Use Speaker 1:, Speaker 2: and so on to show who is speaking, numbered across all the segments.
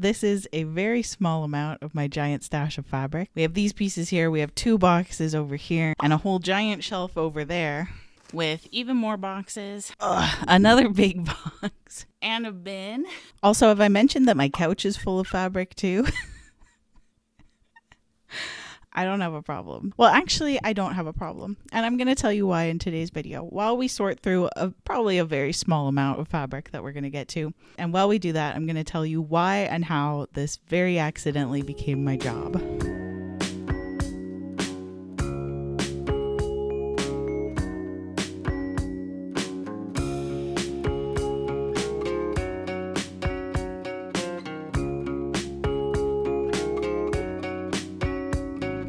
Speaker 1: this is a very small amount of my giant stash of fabric. We have these pieces here, we have 2 boxes over here, and a whole giant shelf over there with even more boxes. Another big box and a bin. Also, have I mentioned that my couch is full of fabric too? I don't have a problem. Well, actually, I don't have a problem. And I'm going to tell you why in today's video. While we sort through probably a very small amount of fabric that we're going to get to. And while we do that, I'm going to tell you why and how this very accidentally became my job.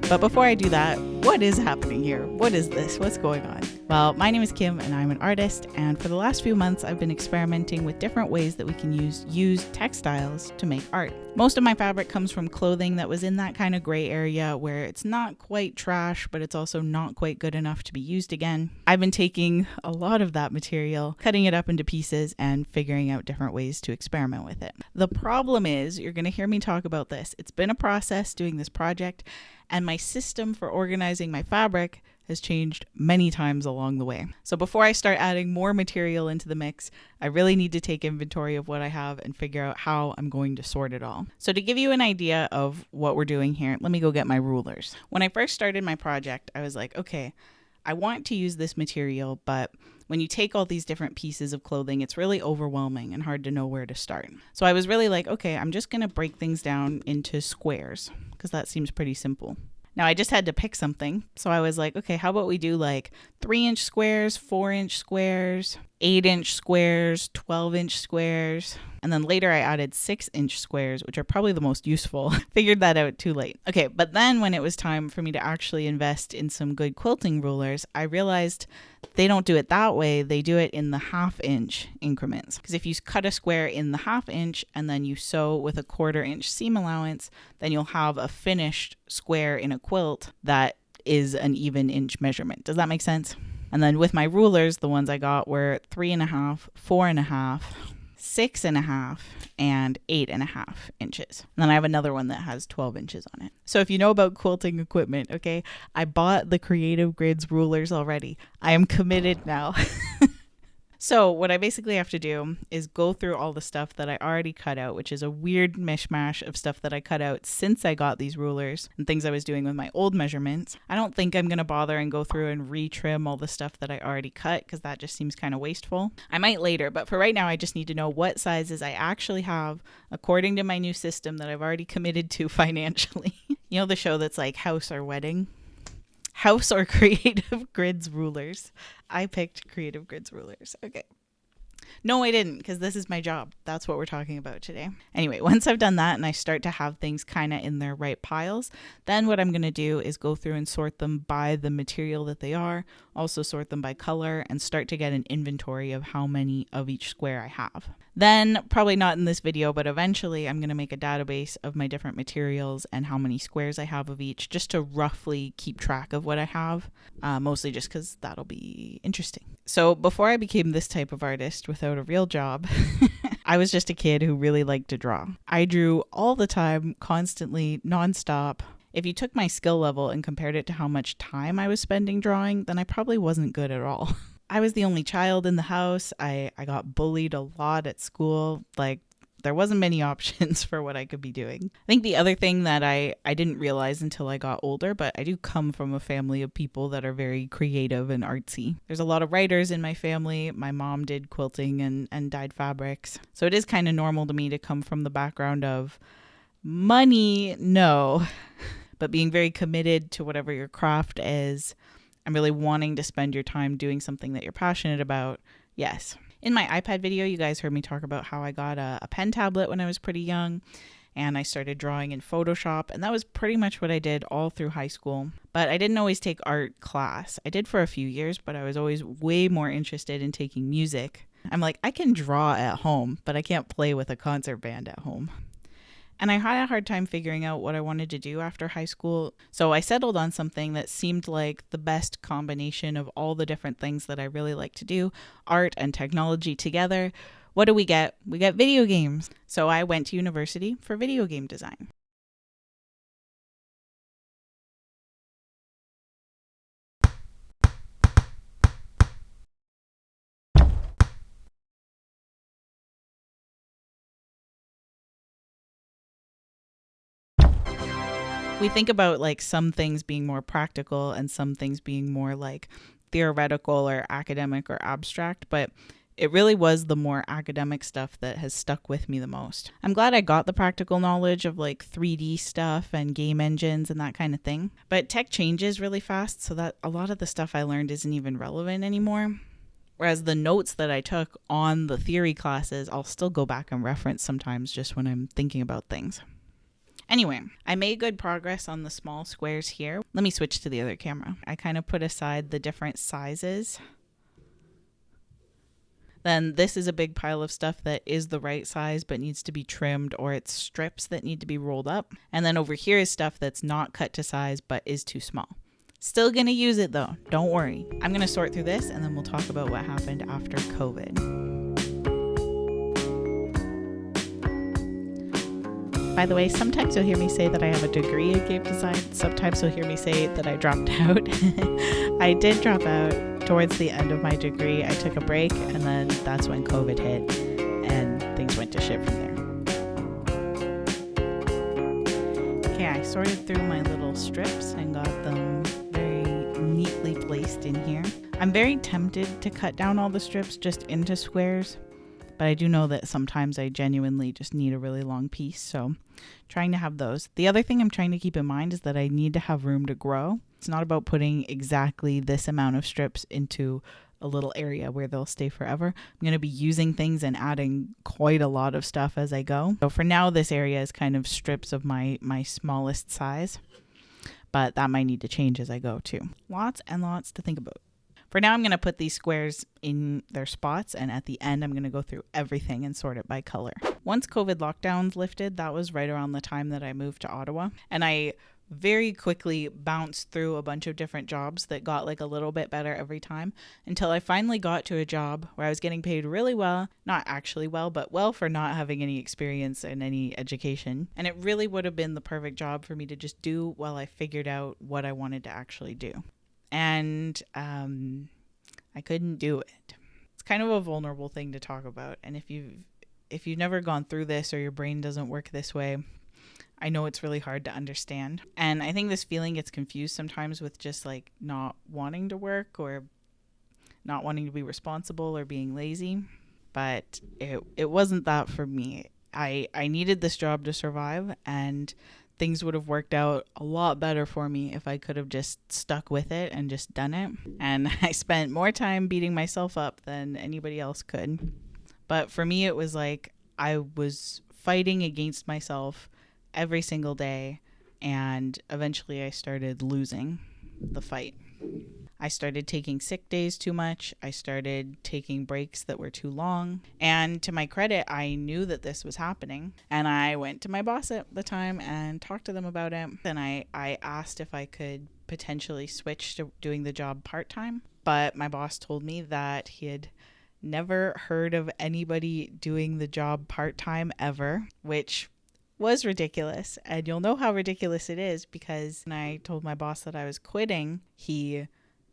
Speaker 1: But before I do that, what is happening here? What is this? What's going on? Well, my name is Kim and I'm an artist, and for the last few months I've been experimenting with different ways that we can use textiles to make art. Most of my fabric comes from clothing that was in that kind of gray area where it's not quite trash, but it's also not quite good enough to be used again. I've been taking a lot of that material, cutting it up into pieces, and figuring out different ways to experiment with it. The problem is, you're going to hear me talk about this. It's been a process doing this project, and my system for organizing my fabric has changed many times along the way. So before I start adding more material into the mix, I really need to take inventory of what I have and figure out how I'm going to sort it all. So to give you an idea of what we're doing here, let me go get my rulers. When I first started my project, I was like, okay, I want to use this material, but when you take all these different pieces of clothing, it's really overwhelming and hard to know where to start. So I was really like, okay, I'm just gonna break things down into squares because that seems pretty simple. Now I just had to pick something. So I was like, okay, how about we do like 3-inch squares, 4-inch squares, 8-inch squares, 12-inch squares. And then later I added 6-inch squares, which are probably the most useful. Figured that out too late. Okay, but then when it was time for me to actually invest in some good quilting rulers, I realized they don't do it that way. They do it in the 1/2-inch increments. Because if you cut a square in the 1/2 inch and then you sew with a 1/4 inch seam allowance, then you'll have a finished square in a quilt that is an even inch measurement. Does that make sense? And then with my rulers, the ones I got were 3.5, 4.5, 6.5, and 8.5 inches. And then I have another one that has 12 inches on it. So if you know about quilting equipment, okay, I bought the Creative Grids rulers already. I am committed now. So what I basically have to do is go through all the stuff that I already cut out, which is a weird mishmash of stuff that I cut out since I got these rulers and things I was doing with my old measurements. I don't think I'm going to bother and go through and retrim all the stuff that I already cut because that just seems kind of wasteful. I might later, but for right now, I just need to know what sizes I actually have according to my new system that I've already committed to financially. You know the show that's like House or Wedding? House or Creative Grids rulers. I picked Creative Grids rulers. Okay. No, I didn't, because this is my job. That's what we're talking about today. Anyway, once I've done that and I start to have things kind of in their right piles, then what I'm going to do is go through and sort them by the material that they are, also sort them by color, and start to get an inventory of how many of each square I have. Then, probably not in this video, but eventually I'm going to make a database of my different materials and how many squares I have of each, just to roughly keep track of what I have, mostly just because that'll be interesting. So before I became this type of artist without a real job, I was just a kid who really liked to draw. I drew all the time, constantly, nonstop. If you took my skill level and compared it to how much time I was spending drawing, then I probably wasn't good at all. I was the only child in the house. I got bullied a lot at school. Like, there wasn't many options for what I could be doing. I think the other thing that I didn't realize until I got older, but I do come from a family of people that are very creative and artsy. There's a lot of writers in my family. My mom did quilting and dyed fabrics. So it is kind of normal to me to come from the background of money, no, but being very committed to whatever your craft is. I'm really wanting to spend your time doing something that you're passionate about. Yes. In my iPad video, you guys heard me talk about how I got a pen tablet when I was pretty young, and I started drawing in Photoshop, and that was pretty much what I did all through high school. But I didn't always take art class. I did for a few years, but I was always way more interested in taking music. I'm like, I can draw at home, but I can't play with a concert band at home. And I had a hard time figuring out what I wanted to do after high school. So I settled on something that seemed like the best combination of all the different things that I really like to do, art and technology together, what do we get? We get video games. So I went to university for video game design. We think about like some things being more practical and some things being more like theoretical or academic or abstract, but it really was the more academic stuff that has stuck with me the most. I'm glad I got the practical knowledge of like 3D stuff and game engines and that kind of thing. But tech changes really fast, so that a lot of the stuff I learned isn't even relevant anymore. Whereas the notes that I took on the theory classes, I'll still go back and reference sometimes just when I'm thinking about things. Anyway, I made good progress on the small squares here. Let me switch to the other camera. I kind of put aside the different sizes. Then this is a big pile of stuff that is the right size but needs to be trimmed, or it's strips that need to be rolled up. And then over here is stuff that's not cut to size but is too small. Still gonna use it though, don't worry. I'm gonna sort through this and then we'll talk about what happened after COVID. By the way, sometimes you'll hear me say that I have a degree in game design. Sometimes you'll hear me say that I dropped out. I did drop out towards the end of my degree. I took a break and then that's when COVID hit and things went to shit from there. Okay, I sorted through my little strips and got them very neatly placed in here. I'm very tempted to cut down all the strips just into squares, but I do know that sometimes I genuinely just need a really long piece, so trying to have those. The other thing I'm trying to keep in mind is that I need to have room to grow. It's not about putting exactly this amount of strips into a little area where they'll stay forever. I'm going to be using things and adding quite a lot of stuff as I go. So for now, this area is kind of strips of my smallest size, but that might need to change as I go too. Lots and lots to think about. For now, I'm going to put these squares in their spots, and at the end, I'm going to go through everything and sort it by color. Once COVID lockdowns lifted, that was right around the time that I moved to Ottawa, and I very quickly bounced through a bunch of different jobs that got like a little bit better every time until I finally got to a job where I was getting paid really well, not actually well, but well for not having any experience and any education. And it really would have been the perfect job for me to just do while I figured out what I wanted to actually do. And I couldn't do it. It's kind of a vulnerable thing to talk about. And if you've never gone through this or your brain doesn't work this way, I know it's really hard to understand. And I think this feeling gets confused sometimes with just like not wanting to work or not wanting to be responsible or being lazy. But it wasn't that for me. I needed this job to survive, and things would have worked out a lot better for me if I could have just stuck with it and just done it. And I spent more time beating myself up than anybody else could. But for me, it was like I was fighting against myself every single day, and eventually I started losing the fight. I started taking sick days too much. I started taking breaks that were too long. And to my credit, I knew that this was happening. And I went to my boss at the time and talked to them about it. And I asked if I could potentially switch to doing the job part-time. But my boss told me that he had never heard of anybody doing the job part-time ever, which was ridiculous. And you'll know how ridiculous it is because when I told my boss that I was quitting, he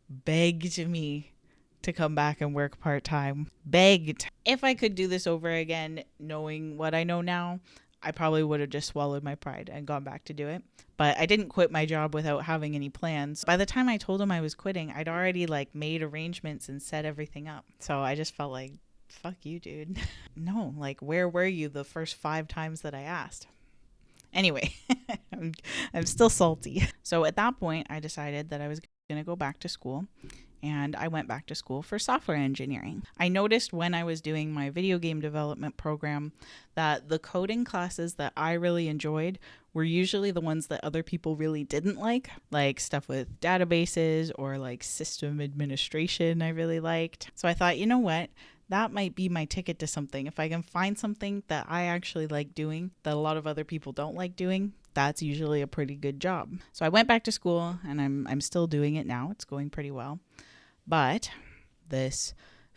Speaker 1: begged me to come back and work part-time. Begged. If I could do this over again, knowing what I know now, I probably would have just swallowed my pride and gone back to do it. But I didn't quit my job without having any plans. By the time I told him I was quitting, I'd already like made arrangements and set everything up. So I just felt like, fuck you, dude. No, like where were you the first 5 times that I asked? Anyway, I'm still salty. So at that point, I decided that I was going to go back to school, and I went back to school for software engineering. I noticed when I was doing my video game development program that the coding classes that I really enjoyed were usually the ones that other people really didn't like stuff with databases or like system administration I really liked. So I thought, you know what? That might be my ticket to something. If I can find something that I actually like doing that a lot of other people don't like doing, that's usually a pretty good job. So I went back to school, and I'm still doing it now. It's going pretty well. But this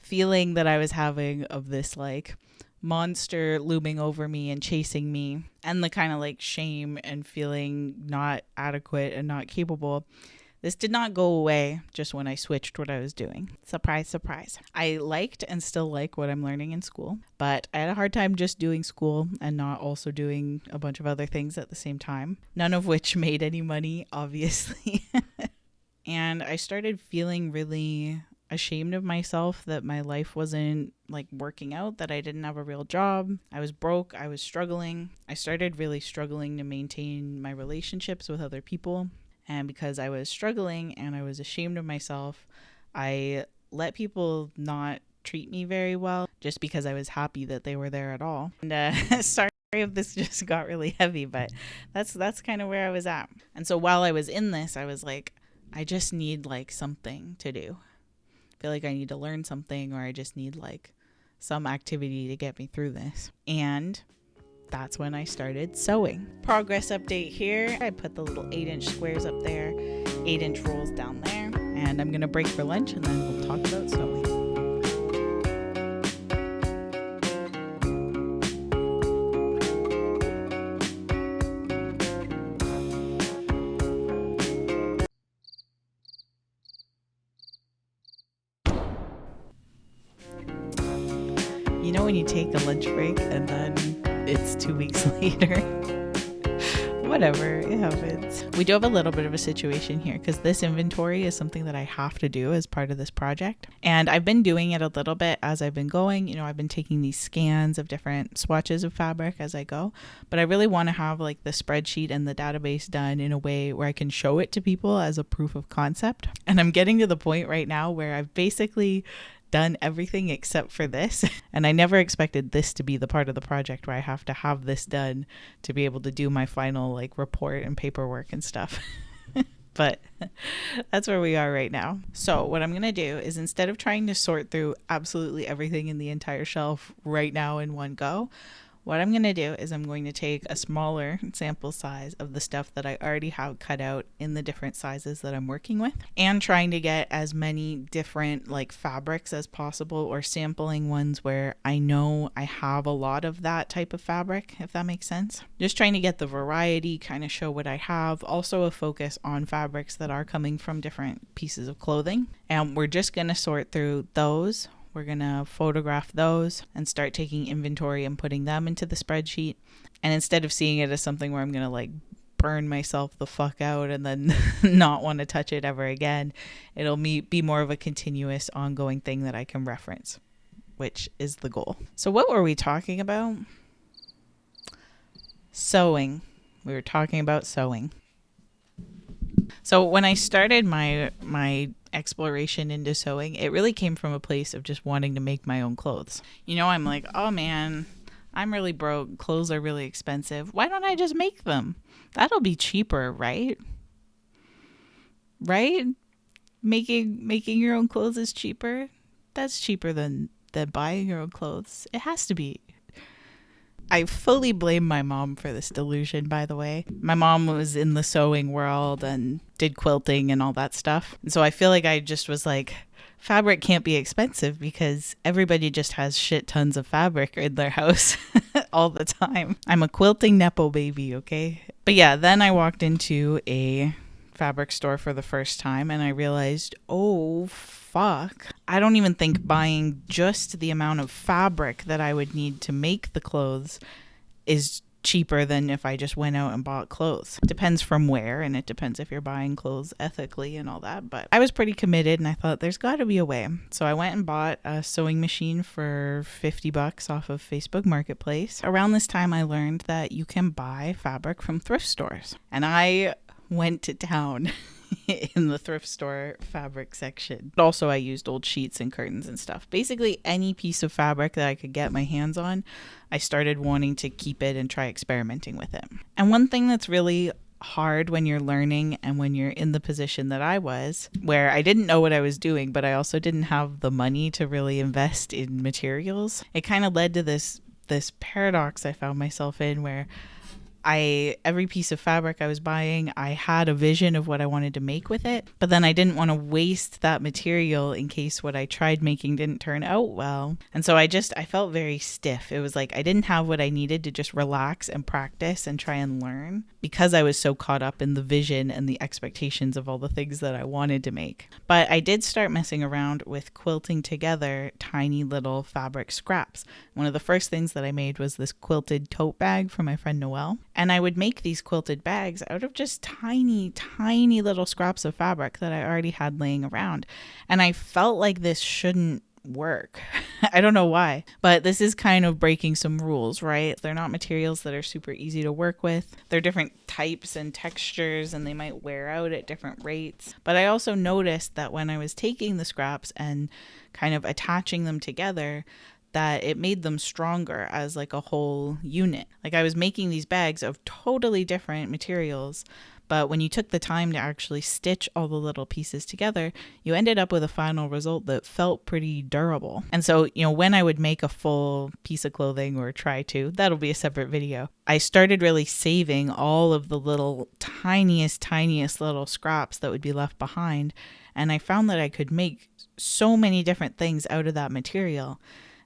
Speaker 1: feeling that I was having of this like monster looming over me and chasing me, and the kind of like shame and feeling not adequate and not capable, this did not go away just when I switched what I was doing. Surprise, surprise. I liked and still like what I'm learning in school, but I had a hard time just doing school and not also doing a bunch of other things at the same time, none of which made any money, obviously. And I started feeling really ashamed of myself that my life wasn't like working out, that I didn't have a real job. I was broke. I was struggling. I started really struggling to maintain my relationships with other people. And because I was struggling and I was ashamed of myself, I let people not treat me very well just because I was happy that they were there at all. And sorry if this just got really heavy, but that's kind of where I was at. And so while I was in this, I was like, I just need like something to do. I feel like I need to learn something, or I just need like some activity to get me through this. And that's when I started sewing. Progress update here. I put the little 8-inch squares up there, 8-inch rolls down there, and I'm gonna break for lunch and then we'll talk about sewing. You know when you take a lunch break and then it's 2 weeks later? Whatever, it happens. We do have a little bit of a situation here because this inventory is something that I have to do as part of this project. And I've been doing it a little bit as I've been going. You know, I've been taking these scans of different swatches of fabric as I go. But I really want to have like the spreadsheet and the database done in a way where I can show it to people as a proof of concept. And I'm getting to the point right now where I've basically done everything except for this, and I never expected this to be the part of the project where I have to have this done to be able to do my final like report and paperwork and stuff. But that's where we are right now. So what I'm gonna do is, instead of trying to sort through absolutely everything in the entire shelf right now in one go, what I'm going to do is I'm going to take a smaller sample size of the stuff that I already have cut out in the different sizes that I'm working with, and trying to get as many different like fabrics as possible, or sampling ones where I know I have a lot of that type of fabric, if that makes sense. Just trying to get the variety, kind of show what I have. Also a focus on fabrics that are coming from different pieces of clothing. And we're just going to sort through those. We're going to photograph those and start taking inventory and putting them into the spreadsheet. And instead of seeing it as something where I'm going to like burn myself the fuck out and then not want to touch it ever again, it'll be more of a continuous ongoing thing that I can reference, which is the goal. So what were we talking about? Sewing. We were talking about sewing. So when I started my exploration into sewing, it really came from a place of just wanting to make my own clothes. You know, I'm like, oh man, I'm really broke. Clothes are really expensive. Why don't I just make them? That'll be cheaper, right? Right? Making your own clothes is cheaper. That's cheaper than buying your own clothes. It has to be. I fully blame my mom for this delusion, by the way. My mom was in the sewing world and did quilting and all that stuff. And so I feel like I just was like, fabric can't be expensive because everybody just has shit tons of fabric in their house all the time. I'm a quilting Nepo baby, okay? But yeah, then I walked into a fabric store for the first time and I realized, oh fuck, I don't even think buying just the amount of fabric that I would need to make the clothes is cheaper than if I just went out and bought clothes. It depends from where, and it depends if you're buying clothes ethically and all that, but I was pretty committed and I thought there's got to be a way. So I went and bought a sewing machine for $50 off of Facebook Marketplace. Around this time I learned that you can buy fabric from thrift stores, and I went to town in the thrift store fabric section. But also I used old sheets and curtains and stuff. Basically any piece of fabric that I could get my hands on, I started wanting to keep it and try experimenting with it. And one thing that's really hard when you're learning and when you're in the position that I was, where I didn't know what I was doing, but I also didn't have the money to really invest in materials, it kind of led to this paradox I found myself in, where Every piece of fabric I was buying, I had a vision of what I wanted to make with it, but then I didn't want to waste that material in case what I tried making didn't turn out well. And so I felt very stiff. It was like I didn't have what I needed to just relax and practice and try and learn because I was so caught up in the vision and the expectations of all the things that I wanted to make. But I did start messing around with quilting together tiny little fabric scraps. One of the first things that I made was this quilted tote bag for my friend Noelle. And I would make these quilted bags out of just tiny, tiny little scraps of fabric that I already had laying around. And I felt like this shouldn't work. I don't know why, but this is kind of breaking some rules, right? They're not materials that are super easy to work with. They're different types and textures, and they might wear out at different rates. But I also noticed that when I was taking the scraps and kind of attaching them together, that it made them stronger as like a whole unit. Like I was making these bags of totally different materials, but when you took the time to actually stitch all the little pieces together, you ended up with a final result that felt pretty durable. And so, when I would make a full piece of clothing or try to, that'll be a separate video, I started really saving all of the little tiniest little scraps that would be left behind. And I found that I could make so many different things out of that material.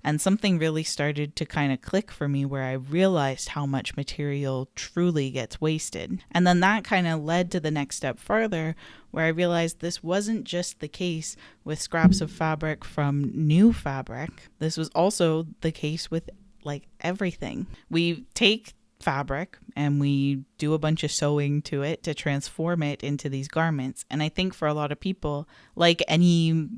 Speaker 1: And something really started to kind of click for me where I realized how much material truly gets wasted. And then that kind of led to the next step further, where I realized this wasn't just the case with scraps of fabric from new fabric. This was also the case with like everything. We take fabric and we do a bunch of sewing to it to transform it into these garments. And I think for a lot of people, like any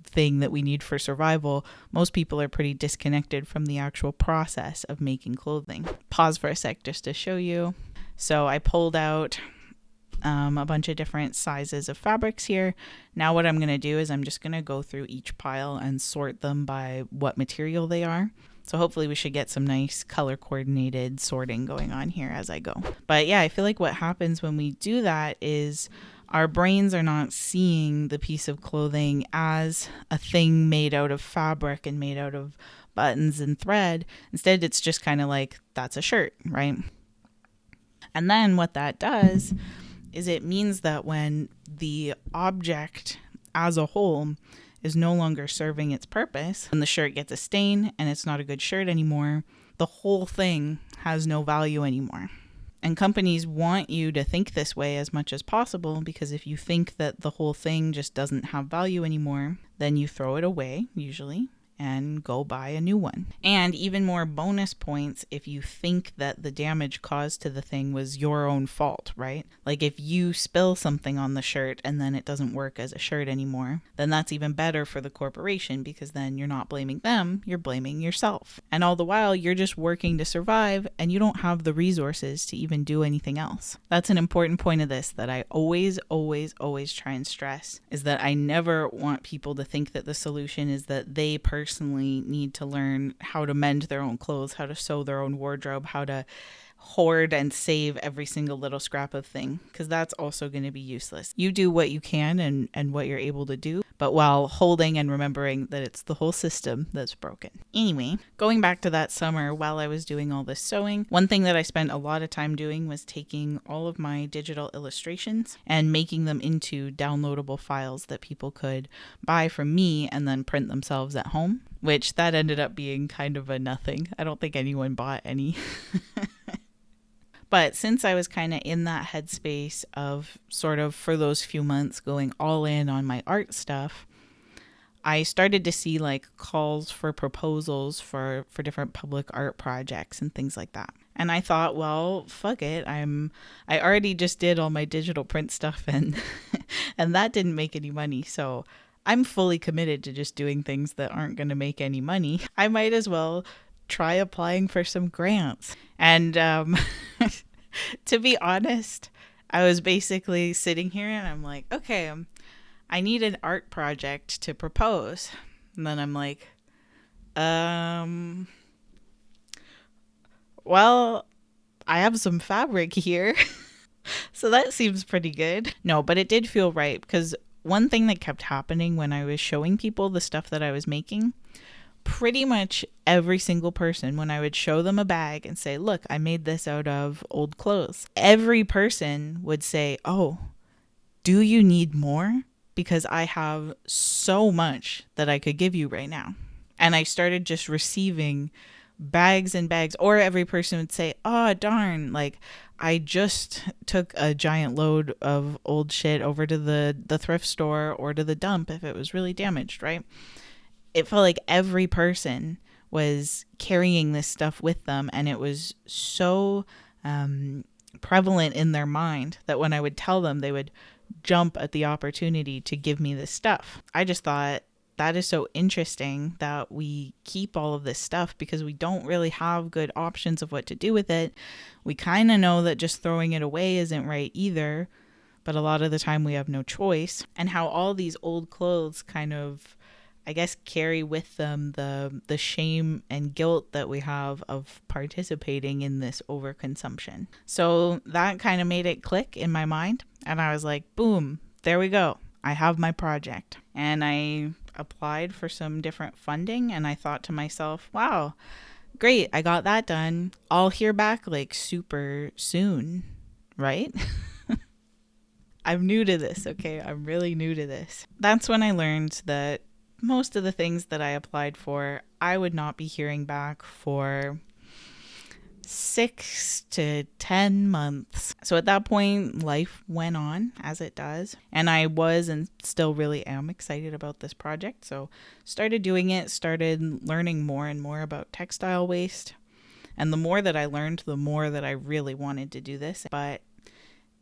Speaker 1: thing that we need for survival, most people are pretty disconnected from the actual process of making clothing. Pause for a sec just to show you. So I pulled out a bunch of different sizes of fabrics here. Now what I'm going to do is I'm just going to go through each pile and sort them by what material they are. So hopefully we should get some nice color coordinated sorting going on here as I go. But yeah, I feel like what happens when we do that is our brains are not seeing the piece of clothing as a thing made out of fabric and made out of buttons and thread. Instead, it's just kind of like, that's a shirt, right? And then what that does is it means that when the object as a whole is no longer serving its purpose, and the shirt gets a stain and it's not a good shirt anymore, the whole thing has no value anymore. And companies want you to think this way as much as possible, because if you think that the whole thing just doesn't have value anymore, then you throw it away, usually, and go buy a new one. And even more bonus points if you think that the damage caused to the thing was your own fault, right? Like if you spill something on the shirt and then it doesn't work as a shirt anymore, then that's even better for the corporation, because then you're not blaming them, you're blaming yourself. And all the while you're just working to survive and you don't have the resources to even do anything else. That's an important point of this that I always try and stress, is that I never want people to think that the solution is that they personally need to learn how to mend their own clothes, how to sew their own wardrobe, how to hoard and save every single little scrap of thing, because that's also going to be useless. You do what you can and what you're able to do, but while holding and remembering that it's the whole system that's broken. Anyway, going back to that summer while I was doing all this sewing, one thing that I spent a lot of time doing was taking all of my digital illustrations and making them into downloadable files that people could buy from me and then print themselves at home, which that ended up being kind of a nothing. I don't think anyone bought any. But since I was kind of in that headspace of sort of for those few months going all in on my art stuff, I started to see like calls for proposals for different public art projects and things like that. And I thought, well, fuck it. I already just did all my digital print stuff and and that didn't make any money. So I'm fully committed to just doing things that aren't going to make any money. I might as well try applying for some grants. And to be honest, I was basically sitting here and I'm like, okay, I need an art project to propose. And then I'm like, well, I have some fabric here. So that seems pretty good. No, but it did feel right, because one thing that kept happening when I was showing people the stuff that I was making, pretty much every single person, when I would show them a bag and say, look, I made this out of old clothes, every person would say, oh, do you need more? Because I have so much that I could give you right now. And I started just receiving bags and bags, or every person would say, oh, darn, like I just took a giant load of old shit over to the thrift store or to the dump if it was really damaged, right? It felt like every person was carrying this stuff with them, and it was so prevalent in their mind that when I would tell them, they would jump at the opportunity to give me this stuff. I just thought that is so interesting that we keep all of this stuff because we don't really have good options of what to do with it. We kind of know that just throwing it away isn't right either, but a lot of the time we have no choice. And how all these old clothes kind of, I guess, carry with them the shame and guilt that we have of participating in this overconsumption. So that kind of made it click in my mind. And I was like, boom, there we go. I have my project. And I applied for some different funding, and I thought to myself, wow, great, I got that done. I'll hear back like super soon, right? I'm new to this, okay? I'm really new to this. That's when I learned that most of the things that I applied for, I would not be hearing back for 6 to 10 months. So at that point, life went on as it does. And I was and still really am excited about this project. So started doing it, started learning more and more about textile waste. And the more that I learned, the more that I really wanted to do this. But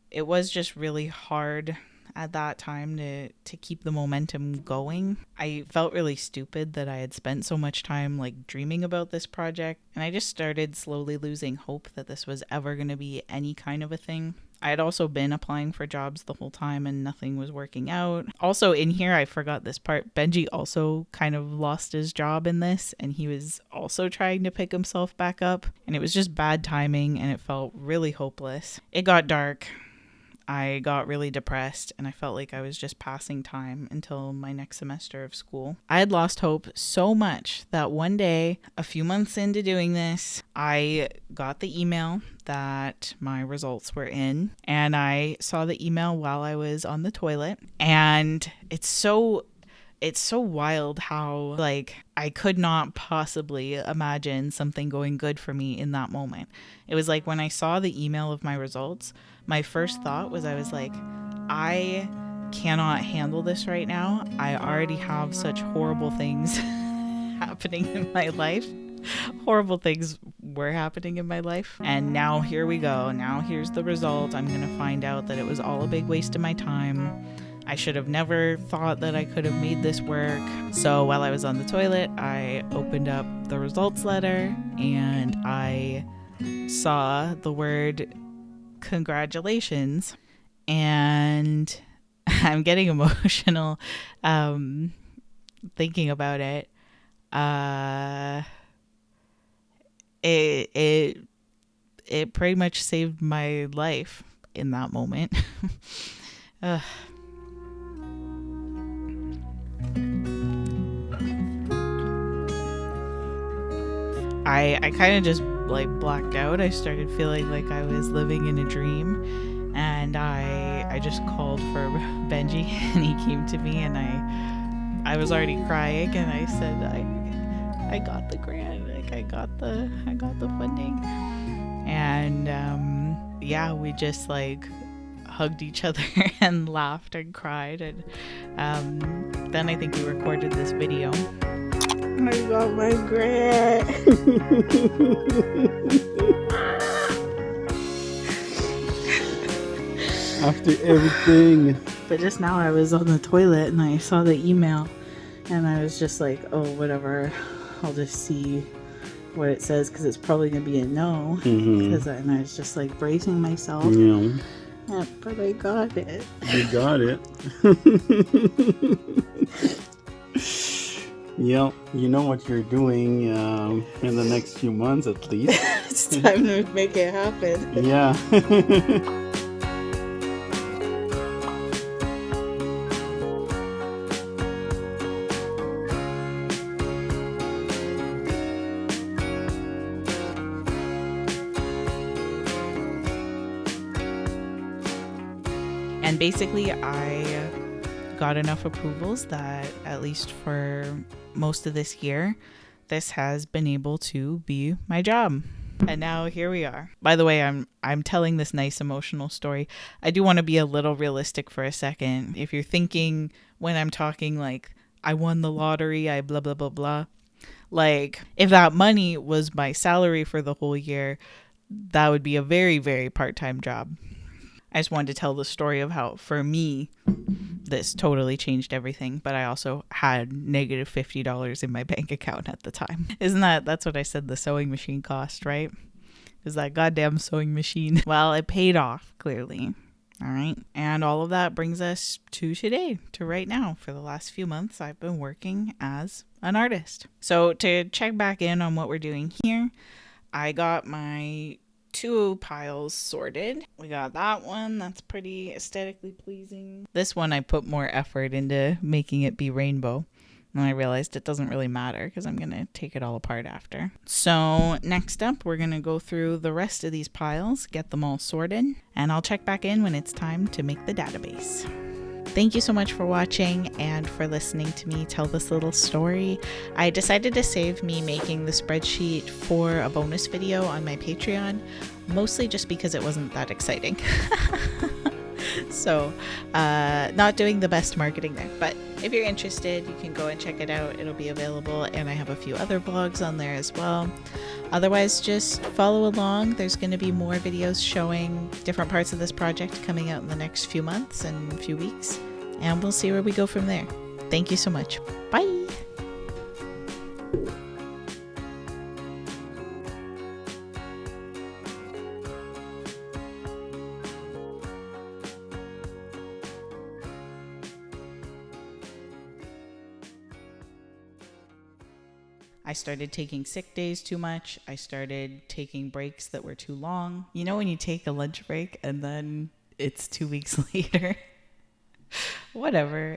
Speaker 1: it was just really hard at that time to keep the momentum going. I felt really stupid that I had spent so much time like dreaming about this project, and I just started slowly losing hope that this was ever going to be any kind of a thing. I had also been applying for jobs the whole time and nothing was working out. Also in here, I forgot this part, Benji also kind of lost his job in this, and he was also trying to pick himself back up, and it was just bad timing and it felt really hopeless. It got dark. I got really depressed and I felt like I was just passing time until my next semester of school. I had lost hope so much that one day, a few months into doing this, I got the email that my results were in, and I saw the email while I was on the toilet, and it's so wild how like I could not possibly imagine something going good for me in that moment. It was like when I saw the email of my results, my first thought was I was like, I cannot handle this right now. I already have such horrible things happening in my life. Horrible things were happening in my life. And now here we go. Now here's the result. I'm going to find out that it was all a big waste of my time. I should have never thought that I could have made this work. So while I was on the toilet, I opened up the results letter and I saw the word congratulations, and I'm getting emotional thinking about it. It pretty much saved my life in that moment. I kind of just like blacked out. I started feeling like I was living in a dream, and I just called for Benji and he came to me, and I was already crying, and I said I got the grant, like I got the funding. And yeah, we just like hugged each other and laughed and cried, and then I think we recorded this video. I got my grant.
Speaker 2: After everything.
Speaker 1: But just now I was on the toilet and I saw the email and I was just like, oh, whatever. I'll just see what it says because it's probably going to be a no.
Speaker 2: Mm-hmm.
Speaker 1: And I was just like bracing myself.
Speaker 2: Yeah.
Speaker 1: Yeah, but I got it.
Speaker 2: You got it. Yeah, you know what you're doing in the next few months at least.
Speaker 1: It's time to make it happen.
Speaker 2: Yeah.
Speaker 1: And basically I got enough approvals that at least for most of this year, this has been able to be my job. And now here we are. By the way, I'm telling this nice emotional story. I do want to be a little realistic for a second. If you're thinking when I'm talking like I won the lottery, I blah blah blah blah. Like if that money was my salary for the whole year, that would be a very, very part-time job. I just wanted to tell the story of how for me this totally changed everything, but I also had negative $50 in my bank account at the time. That's what I said the sewing machine cost, right? Is that goddamn sewing machine. Well, it paid off, clearly. All right. And all of that brings us to today, to right now. For the last few months, I've been working as an artist. So to check back in on what we're doing here, I got my 2 piles sorted. We got that one. That's pretty aesthetically pleasing. This one I put more effort into making it be rainbow. And I realized it doesn't really matter because I'm going to take it all apart after. So next up, we're going to go through the rest of these piles, get them all sorted, and I'll check back in when it's time to make the database. Thank you so much for watching and for listening to me tell this little story. I decided to save me making the spreadsheet for a bonus video on my Patreon, mostly just because it wasn't that exciting. So, not doing the best marketing there, but if you're interested, you can go and check it out. It'll be available, and I have a few other blogs on there as well. Otherwise, just follow along. There's going to be more videos showing different parts of this project coming out in the next few months and few weeks, and we'll see where we go from there. Thank you so much. Bye! I started taking sick days too much. I started taking breaks that were too long. You know when you take a lunch break and then it's 2 weeks later? Whatever.